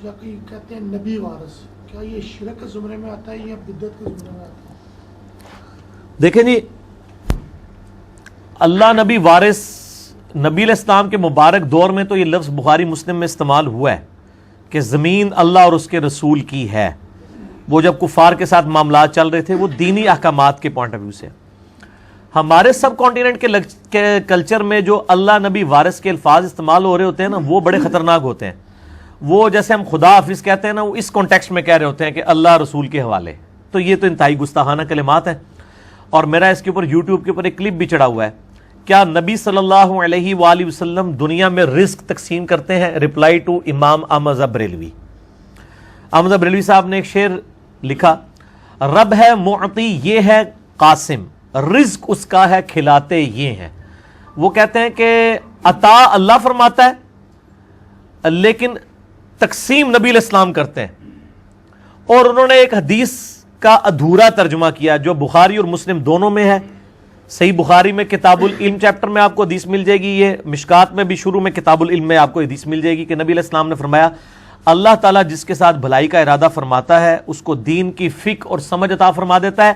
یا کہیں کہتے ہیں نبی وارث، کیا یہ شرک کے زمرے میں آتا ہے یا بدعت کے زمرے میں آتا ہے؟ دیکھیں جی، اللہ نبی وارث، نبی علیہ السلام کے مبارک دور میں تو یہ لفظ بخاری مسلم میں استعمال ہوا ہے کہ زمین اللہ اور اس کے رسول کی ہے. وہ جب کفار کے ساتھ معاملات چل رہے تھے، وہ دینی احکامات کے پوائنٹ آف ویو سے. ہمارے سب کانٹیننٹ کے کلچر میں جو اللہ نبی وارث کے الفاظ استعمال ہو رہے ہوتے ہیں نا، وہ بڑے خطرناک ہوتے ہیں. وہ جیسے ہم خدا حافظ کہتے ہیں نا، وہ اس کانٹیکسٹ میں کہہ رہے ہوتے ہیں کہ اللہ رسول کے حوالے. تو یہ تو انتہائی گستاخانہ کلمات ہیں. اور میرا اس کے اوپر یوٹیوب کے اوپر ایک کلپ بھی چڑھا ہوا ہے. کیا نبی صلی اللہ علیہ وآلہ وسلم دنیا میں رزق تقسیم کرتے ہیں؟ رپلائی ٹو امام احمد بریلوی. احمد بریلوی صاحب نے ایک شعر لکھا، رب ہے معطی یہ ہے قاسم، رزق اس کا ہے کھلاتے یہ ہیں. وہ کہتے ہیں کہ عطا اللہ فرماتا ہے لیکن تقسیم نبی علیہ السلام کرتے ہیں. اور انہوں نے ایک حدیث کا ادھورا ترجمہ کیا جو بخاری اور مسلم دونوں میں ہے. صحیح بخاری میں کتاب العلم چیپٹر میں آپ کو حدیث مل جائے گی، یہ مشکات میں بھی شروع میں کتاب العلم میں آپ کو حدیث مل جائے گی کہ نبی علیہ السلام نے فرمایا، اللہ تعالیٰ جس کے ساتھ بھلائی کا ارادہ فرماتا ہے اس کو دین کی فقہ اور سمجھ عطا فرما دیتا ہے.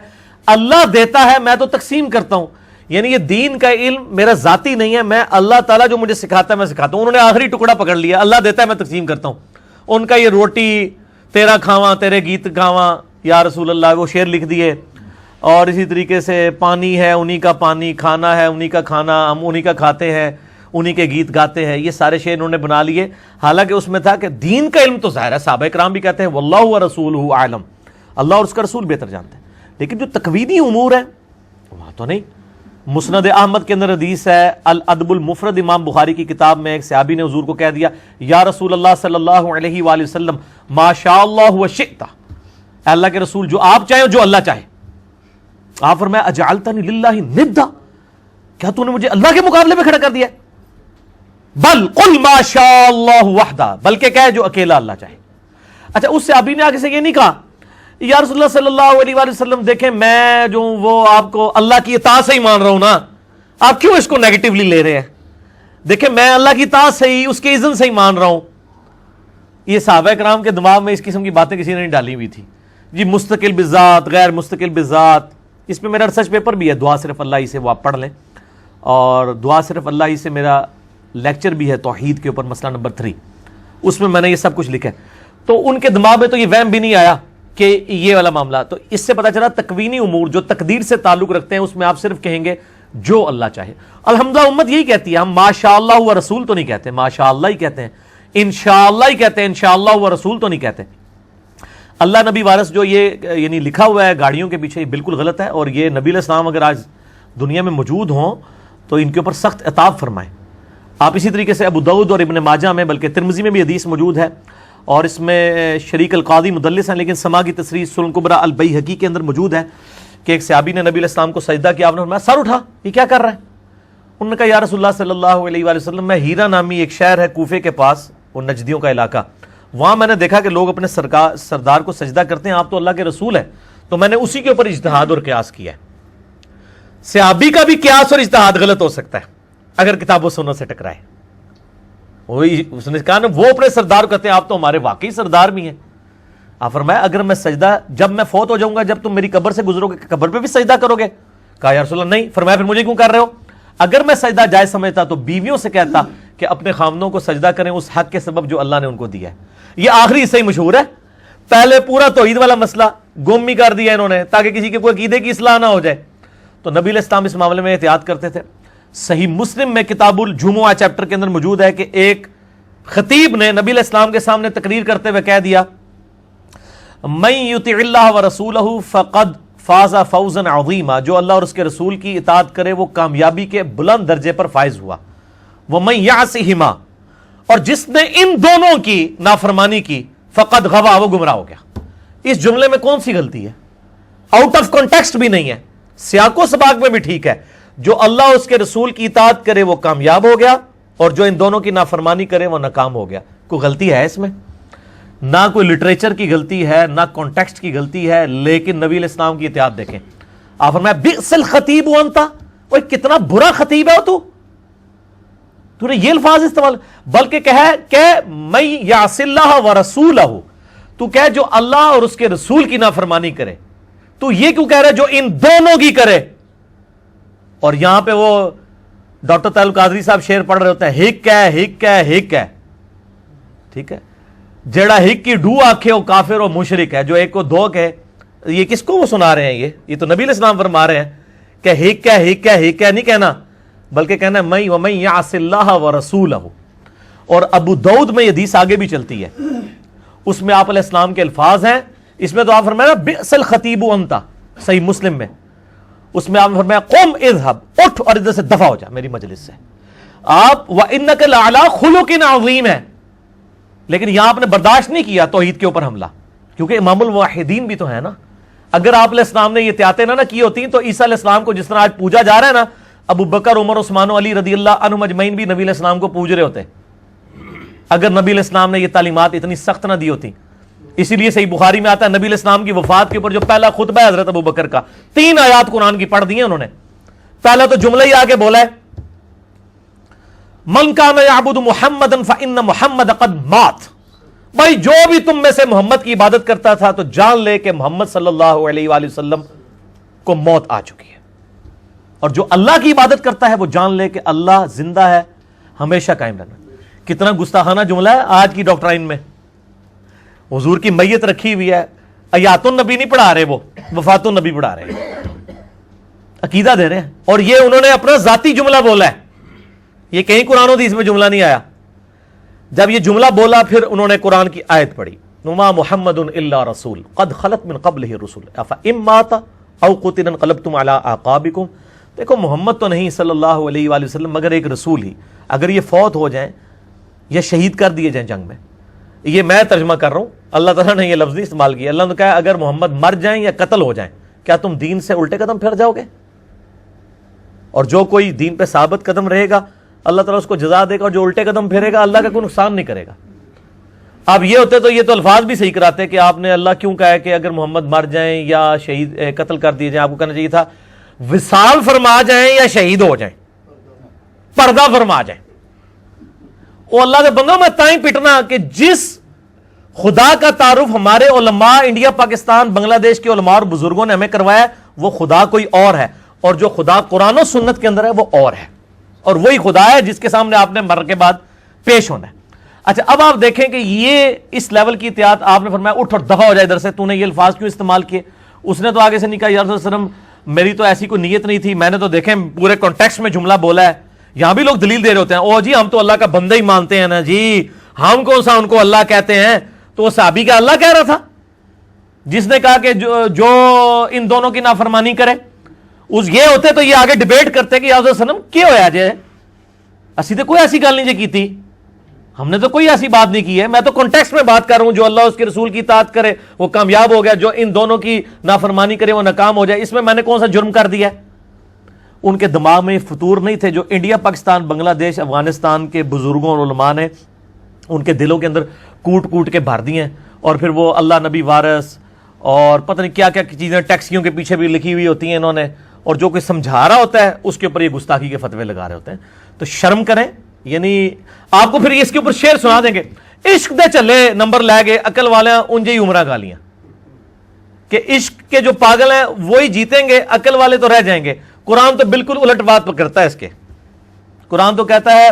اللہ دیتا ہے، میں تو تقسیم کرتا ہوں. یعنی یہ دین کا علم میرا ذاتی نہیں ہے، میں اللہ تعالیٰ جو مجھے سکھاتا ہے میں سکھاتا ہوں. انہوں نے آخری ٹکڑا پکڑ لیا، اللہ دیتا ہے میں تقسیم کرتا ہوں. ان کا یہ روٹی تیرا کھاواں تیرے گیت گاواں یا رسول اللہ، وہ شعر لکھ دیے. اور اسی طریقے سے پانی ہے انہی کا پانی، کھانا ہے انہی کا کھانا، ہم انہی کا کھاتے ہیں، انہی کے گیت گاتے ہیں. یہ سارے شعر انہوں نے بنا لیے. حالانکہ اس میں تھا کہ دین کا علم تو ظاہر ہے صحابہ کرام بھی کہتے ہیں واللہ ورسولہ اعلم، اللہ اور اس کا رسول بہتر جانتے ہیں. لیکن جو تکوینی امور ہیں وہاں تو نہیں. مسند احمد کے اندر حدیث ہے، الادب المفرد امام بخاری کی کتاب میں ایک صحابی نے حضور کو کہہ دیا، یا رسول اللہ صلی اللہ علیہ وآلہ وسلم ما شاء اللہ وشئت، اللہ کے رسول جو آپ چاہیں جو اللہ چاہے. آپ فرمایا اجعلتنی للہ ندا، کیا تو نے مجھے اللہ کے مقابلے میں کھڑا کر دیا؟ بل قل ما شاء اللہ وحدہ، بلکہ کہے جو اکیلا اللہ چاہے. اچھا، اس صحابی نے آگے سے یہ نہیں کہا یا رسول اللہ صلی اللہ علیہ وآلہ وسلم دیکھیں میں جو وہ آپ کو اللہ کی اطاعت سے ہی مان رہا ہوں نا، آپ کیوں اس کو نیگیٹیولی لے رہے ہیں؟ دیکھیں میں اللہ کی اطاعت سے ہی، اس کے اذن سے ہی مان رہا ہوں. یہ صحابہ کرام کے دماغ میں اس قسم کی باتیں کسی نے نہیں ڈالی ہوئی تھی. جی مستقل بذات، غیر مستقل بذات، اس میں میرا ریسرچ پیپر بھی ہے، دعا صرف اللہ ہی سے، وہ آپ پڑھ لیں. اور دعا صرف اللہ ہی سے میرا لیکچر بھی ہے توحید کے اوپر، مسئلہ نمبر 3، اس میں نے یہ سب کچھ لکھا ہے. تو ان کے دماغ میں تو یہ وہم بھی نہیں آیا کہ یہ والا معاملہ. تو اس سے پتہ چلا تکوینی امور جو تقدیر سے تعلق رکھتے ہیں اس میں آپ صرف کہیں گے جو اللہ چاہے. الحمدللہ امت یہی کہتی ہے، ہم ماشاءاللہ و رسول تو نہیں کہتے، ماشاءاللہ ہی کہتے ہیں، انشاءاللہ ہی کہتے ہیں، انشاءاللہ و رسول تو نہیں کہتے. اللہ نبی وارث جو یہ یعنی لکھا ہوا ہے گاڑیوں کے پیچھے، یہ بالکل غلط ہے. اور یہ نبی علیہ السلام اگر آج دنیا میں موجود ہوں تو ان کے اوپر سخت عتاب فرمائیں. آپ اسی طریقے سے ابو داؤد اور ابن ماجہ میں، بلکہ ترمذی میں بھی حدیث موجود ہے، اور اس میں شریک القاضی مدلس ہیں لیکن سما کی تصریح سنن کبریٰ البیہقی کے اندر موجود ہے کہ ایک صحابی نے نبی علیہ السلام کو سجدہ کیا، آپ نے فرمایا سر اٹھا، یہ کیا کر رہا ہے؟ انہوں نے کہا یا رسول اللہ صلی اللہ علیہ وآلہ وسلم، میں ہیرا نامی ایک شہر ہے کوفے کے پاس، وہ نجدیوں کا علاقہ، وہاں میں نے دیکھا کہ لوگ اپنے سردار کو سجدہ کرتے ہیں، آپ تو اللہ کے رسول ہیں، تو میں نے اسی کے اوپر اجتہاد اور قیاس کیا ہے. صحابی کا بھی قیاس اور اجتہاد غلط ہو سکتا ہے اگر کتاب و سنت سے ٹکرائے. اس نے کہا نا وہ اپنے سردار کہتے ہیں، آپ تو ہمارے واقعی سردار بھی ہیں. آپ فرمایا اگر میں سجدہ جب میں فوت ہو جاؤں گا، جب تم میری قبر سے گزرو گے، قبر پہ بھی سجدہ کرو گے؟ کہا یا رسول اللہ نہیں. فرمایا پھر مجھے کیوں کر رہے ہو؟ اگر میں سجدہ جائز سمجھتا تو بیویوں سے کہتا کہ اپنے خامدوں کو سجدہ کریں اس حق کے سبب جو اللہ نے ان کو دیا ہے. یہ آخری صحیح مشہور ہے. پہلے پورا توحید والا مسئلہ گم ہی کر دیا انہوں نے تاکہ کسی کے کوئی عقیدے کی اصلاح نہ ہو جائے. تو نبی علیہ السلام اس معاملے میں احتیاط کرتے تھے. صحیح مسلم میں کتاب الجمعہ چیپٹر کے اندر موجود ہے کہ ایک خطیب نے نبی علیہ السلام کے سامنے تقریر کرتے ہوئے کہہ دیا، من یطع اللہ ورسولہ فقد فاز فوزا عظیما، جو اللہ اور اس کے رسول کی اطاعت کرے وہ کامیابی کے بلند درجے پر فائز ہوا. ومن یعصہما، اور جس نے ان دونوں کی نافرمانی کی، فقد غوا، وہ گمراہ ہو گیا. اس جملے میں کون سی غلطی ہے؟ آؤٹ آف کانٹیکسٹ بھی نہیں ہے، سیاق و سباق میں بھی ٹھیک ہے. جو اللہ اور اس کے رسول کی اطاعت کرے وہ کامیاب ہو گیا، اور جو ان دونوں کی نافرمانی کرے وہ ناکام ہو گیا. کوئی غلطی ہے اس میں؟ نہ کوئی لٹریچر کی غلطی ہے، نہ کانٹیکسٹ کی غلطی ہے. لیکن نبی علیہ السلام کی اطاعت دیکھیں. آپ فرمایا بئس الخطیب انت، وہ کتنا برا خطیب ہے تو تو نے یہ الفاظ استعمال، بلکہ کہ میں یعص اللہ و رسولہ، تو کہ جو اللہ اور اس کے رسول کی نافرمانی کرے، تو یہ کیوں کہہ رہا ہے جو ان دونوں کی کرے؟ اور یہاں پہ وہ ڈاکٹر طاہر القادری صاحب شعر پڑھ رہے ہوتے ہیں، ہک ہے ہک ہے ہک ہے، ٹھیک ہے، جیڑا ہک کی ڈو آکھے وہ کافر و مشرک ہے، جو ایک کو دو کہے، یہ کس کو وہ سنا رہے ہیں؟ یہ تو نبی علیہ السلام فرما رہے ہیں کہ ہک ہے ہک ہے ہک ہے نہیں کہنا، بلکہ کہنا ہے میں ومن یعص اللہ و رسولہ۔ اور ابو داؤد میں یہ حدیث آگے بھی چلتی ہے، اس میں آپ علیہ السلام کے الفاظ ہیں، اس میں تو آپ فرمایا بئس الخطیب انت، صحیح مسلم میں، اس میں آپ نے فرمایا قم اذهب، اٹھ اور ادھر سے دفع ہو جا میری مجلس سے۔ آپ وَإِنَّكَ لَعَلَىٰ خُلُقٍ عَظِيمٍ ہے، لیکن یہاں آپ نے برداشت نہیں کیا توحید کے اوپر حملہ، کیونکہ امام الواحدین بھی تو ہے نا۔ اگر آپ علیہ السلام نے یہ احتیاطیں نہ کی ہوتی تو عیسیٰ علیہ السلام کو جس طرح آج پوجا جا رہا ہے نا، ابو بکر عمر عثمان و علی رضی اللہ عنہم اجمعین بھی نبی علیہ السلام کو پوج رہے ہوتے اگر نبی علیہ السلام نے یہ تعلیمات اتنی سخت نہ دی ہوتی۔ اسی لیے صحیح بخاری میں آتا ہے نبی علیہ السلام کی وفات کے اوپر جو پہلا خطبہ ہے حضرت ابو بکر کا، 3 آیات قرآن کی پڑھ دی ہیں انہوں نے۔ پہلا تو جملہ ہی آگے بولا ہے من کان یعبد محمدا فإن محمد قد مات، بھائی جو بھی تم میں سے محمد کی عبادت کرتا تھا تو جان لے کہ محمد صلی اللہ علیہ وآلہ وسلم کو موت آ چکی ہے، اور جو اللہ کی عبادت کرتا ہے وہ جان لے کہ اللہ زندہ ہے، ہمیشہ قائم رہنا۔ کتنا گستاخانہ جملہ ہے آج کی ڈاکٹرائن میں۔ حضور کی میت رکھی ہوئی ہے، حیات النبی نہیں پڑھا رہے، وہ وفات النبی پڑھا رہے ہیں، عقیدہ دے رہے ہیں، اور یہ انہوں نے اپنا ذاتی جملہ بولا ہے، یہ کہیں قرآن و حدیث میں جملہ نہیں آیا۔ جب یہ جملہ بولا پھر انہوں نے قرآن کی آیت پڑھی وما محمد الا رسول قد خلت من قبلہ الرسل افإن مات او قتل انقلبتم علی اعقابکم۔ دیکھو محمد تو نہیں صلی اللہ علیہ وآلہ وسلم مگر ایک رسول ہی، اگر یہ فوت ہو جائیں یا شہید کر دیے جائیں جنگ میں، یہ میں ترجمہ کر رہا ہوں، اللہ تعالیٰ نے یہ لفظ نہیں استعمال کیا، اللہ نے کہا اگر محمد مر جائیں یا قتل ہو جائیں کیا تم دین سے الٹے قدم پھر جاؤ گے؟ اور جو کوئی دین پہ ثابت قدم رہے گا اللہ تعالیٰ اس کو جزا دے گا، اور جو الٹے قدم پھیرے گا اللہ کا کوئی نقصان نہیں کرے گا۔ اب یہ ہوتے تو یہ تو الفاظ بھی صحیح کراتے کہ آپ نے اللہ کیوں کہا ہے کہ اگر محمد مر جائیں یا شہید قتل کر دیے جائیں، آپ کو کہنا چاہیے تھا وصال فرما جائیں یا شہید ہو جائیں، پردہ فرما جائیں۔ وہ اللہ کے بندوں میں تائیں پٹنا کہ جس خدا کا تعارف ہمارے علماء انڈیا پاکستان بنگلہ دیش کے علماء اور بزرگوں نے ہمیں کروایا وہ خدا کوئی اور ہے، اور جو خدا قرآن و سنت کے اندر ہے وہ اور ہے، اور وہی خدا ہے جس کے سامنے آپ نے مر کے بعد پیش ہونا ہے۔ اچھا اب آپ دیکھیں کہ یہ اس لیول کی احتیاط آپ نے فرمایا اٹھ اور دفع ہو جائے ادھر سے، تو نے یہ الفاظ کیوں استعمال کیے؟ اس نے تو آگے سے نہیں کہا یا رسول اللہ علیہ وسلم میری تو ایسی کوئی نیت نہیں تھی، میں نے تو دیکھیں پورے کانٹیکسٹ میں جملہ بولا ہے۔ یہاں بھی لوگ دلیل دے رہے ہوتے ہیں او جی ہم تو اللہ کا بندہ ہی مانتے ہیں نا جی، ہم کون سا ان کو اللہ کہتے ہیں؟ تو وہ صحابی کا اللہ کہہ رہا تھا جس نے کہا کہ جو ان دونوں کی نافرمانی کرے، اس یہ ہوتے تو یہ آگے ڈیبیٹ کرتے کہ یا رسول اللہ علیہ وسلم کیا ہویا جے، اسی تو کوئی ایسی گل نہیں جی کی تھی، ہم نے تو کوئی ایسی بات نہیں کی ہے، میں تو کانٹیکسٹ میں بات کر رہا ہوں، جو اللہ اس کے رسول کی اطاعت کرے وہ کامیاب ہو گیا، جو ان دونوں کی نافرمانی کرے وہ ناکام ہو جائے، اس میں نے کون سا جرم کر دیا ہے؟ ان کے دماغ میں فطور نہیں تھے جو انڈیا پاکستان بنگلہ دیش افغانستان کے بزرگوں اور علماء نے ان کے دلوں کے اندر کوٹ کوٹ کے بھر دی ہیں، اور پھر وہ اللہ نبی وارث اور پتہ نہیں کیا کیا چیزیں ٹیکسیوں کے پیچھے بھی لکھی ہوئی ہوتی ہیں انہوں نے، اور جو کوئی سمجھا رہا ہوتا ہے اس کے اوپر یہ گستاخی کے فتوے لگا رہے ہوتے ہیں۔ تو شرم کریں، یعنی آپ کو پھر اس کے اوپر شعر سنا دیں گے، عشق دے چلے نمبر لے گئے عقل والے انجے ہی عمرہ گالیاں، کہ عشق کے جو پاگل ہیں وہی جیتیں گے، عقل والے تو رہ جائیں گے۔ قرآن تو بالکل الٹ بات کرتا ہے اس کے، قرآن تو کہتا ہے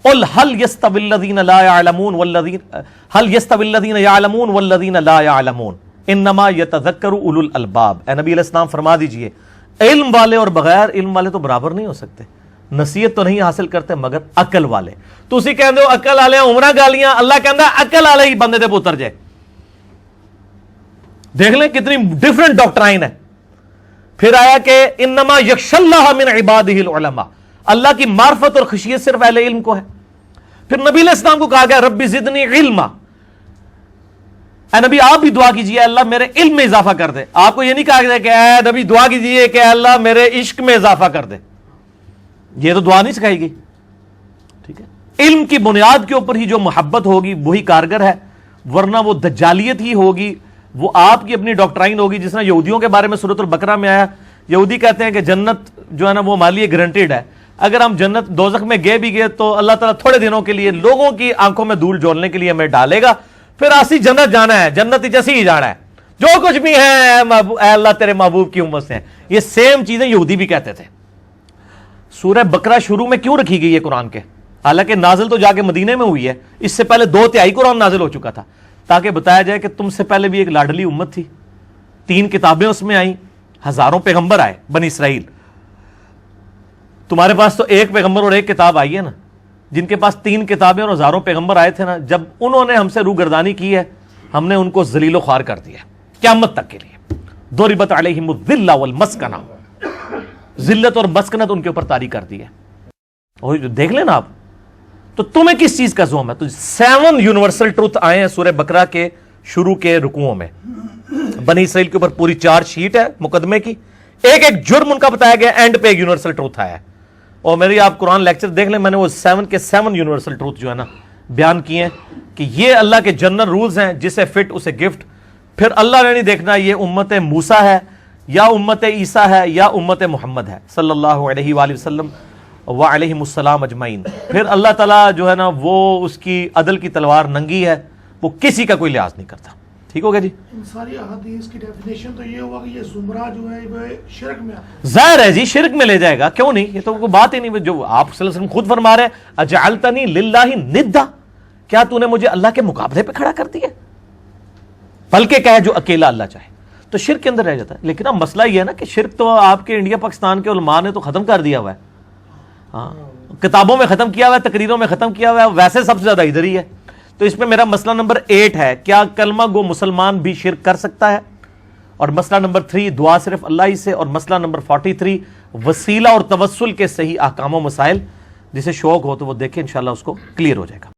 قل هل يستوي الذين لا يعلمون والذين هل يستوي الذين يعلمون والذين لا يعلمون انما يتذكر اولو الالباب۔ اے نبی علیہ السلام فرما دیجئے علم والے اور بغیر علم والے تو برابر نہیں ہو سکتے، نصیحت تو نہیں حاصل کرتے مگر عقل والے۔ تو اسی کہندے ہو عقل والے عمرہ گالیاں، اللہ کہندا عقل والے ہی بندے تے پتر جائے۔ دیکھ لیں کتنی ڈیفرنٹ ڈاکٹرائن ہے۔ پھر آیا کہ انما یخشی اللہ من عبادہ العلماء، اللہ کی معرفت اور خشیت صرف اہل علم کو ہے۔ پھر نبی علیہ السلام کو کہا گیا ربی زدنی علما، اے نبی آپ بھی دعا کیجئے اللہ میرے علم میں اضافہ کر دے۔ آپ کو یہ نہیں کہا گیا کہ اے نبی دعا کیجئے کہ اللہ میرے عشق میں اضافہ کر دے، یہ تو دعا نہیں سکھائی گئی، ٹھیک ہے۔ علم کی بنیاد کے اوپر ہی جو محبت ہوگی وہی کارگر ہے، ورنہ وہ دجالیت ہی ہوگی، وہ آپ کی اپنی ڈاکٹرائن ہوگی۔ جس طرح یہودیوں کے بارے میں سورۃ البقرہ میں آیا، یہودی کہتے ہیں کہ جنت جو ہے نا وہ ہمارے لیے گارنٹیڈ ہے، اگر ہم جنت دوزخ میں گئے بھی گئے تو اللہ تعالیٰ تھوڑے دنوں کے لیے لوگوں کی آنکھوں میں دھول جھولنے کے لیے ہمیں ڈالے گا، پھر آسی جنت جانا ہے، جنت جیسی ہی جانا ہے، جو کچھ بھی ہے اے اللہ تیرے محبوب کی امت سے ہیں۔ یہ سیم چیزیں یہودی بھی کہتے تھے۔ سورہ بقرہ شروع میں کیوں رکھی گئی ہے قرآن کے؟ حالانکہ نازل تو جا کے مدینے میں ہوئی ہے، اس سے پہلے 2/3 قرآن نازل ہو چکا تھا، تاکہ بتایا جائے کہ تم سے پہلے بھی ایک لاڈلی امت تھی، 3 کتابیں اس میں آئیں، ہزاروں پیغمبر آئے بنی اسرائیل، تمہارے پاس تو ایک پیغمبر اور ایک کتاب آئی ہے نا، جن کے پاس 3 کتابیں اور ہزاروں پیغمبر آئے تھے نا، جب انہوں نے ہم سے روگردانی کی ہے، ہم نے ان کو ذلیل و خوار کر دیا قیامت تک کے لیے۔ ضربت علیہم الذلہ والمسکنہ، ذلت اور مسکنت ان کے اوپر طاری کر دی ہے۔ اور دیکھ لینا آپ، تو تمہیں کس چیز کا زوم ہے؟ تو 7 یونیورسل ٹروتھ آئے ہیں سورہ بقرہ کے شروع کے رکوعوں میں، بنی اسرائیل کے اوپر پوری 4 شیٹ ہے مقدمے کی، ایک ایک جرم ان کا بتایا گیا، اینڈ پہ ایک یونیورسل ٹروتھ آیا ہے۔ اور میری آپ قرآن لیکچر دیکھ لیں، میں نے وہ 7 کے 7 یونیورسل ٹروتھ جو ہے نا بیان کیے ہیں کہ یہ اللہ کے جنرل رولز ہیں، جسے فٹ اسے گفٹ۔ پھر اللہ نے نہیں دیکھنا یہ امت موسیٰ ہے یا امت عیسیٰ ہے یا امت محمد ہے صلی اللہ علیہ وآلہ وسلم وعلیہم السلام اجمعین۔ پھر اللہ تعالیٰ جو ہے نا وہ اس کی عدل کی تلوار ننگی ہے، وہ کسی کا کوئی لحاظ نہیں کرتا۔ ٹھیک ہو گیا جی؟ ان ساری احادیث کی ڈیفینیشن تو یہ ہوا کہ یہ زمرہ جو ہے وہ شرک میں آتا ظاہر ہے جی شرک میں لے جائے گا، کیوں نہیں؟ یہ تو کوئی بات ہی نہیں، جو آپ صلی اللہ علیہ وسلم خود فرما رہے ہیں اجعلتنی للہ ندا، کیا تو نے مجھے اللہ کے مقابلے پہ کھڑا کر دیا؟ بلکہ کہے جو اکیلا اللہ چاہے، تو شرک کے اندر رہ جاتا ہے۔ لیکن اب مسئلہ یہ ہے نا کہ شرک تو آپ کے انڈیا پاکستان کے علماء نے تو ختم کر دیا ہوا ہے، ہاں کتابوں میں ختم کیا ہوا ہے، تقریروں میں ختم کیا ہوا ہے، ویسے سب سے زیادہ ادھر ہی ہے۔ تو اس میں میرا مسئلہ نمبر 8 ہے، کیا کلمہ گو مسلمان بھی شرک کر سکتا ہے؟ اور مسئلہ نمبر 3 دعا صرف اللہ ہی سے، اور مسئلہ نمبر 43 وسیلہ اور توسل کے صحیح احکام و مسائل۔ جسے شوق ہو تو وہ دیکھیں، انشاءاللہ اس کو کلیئر ہو جائے گا۔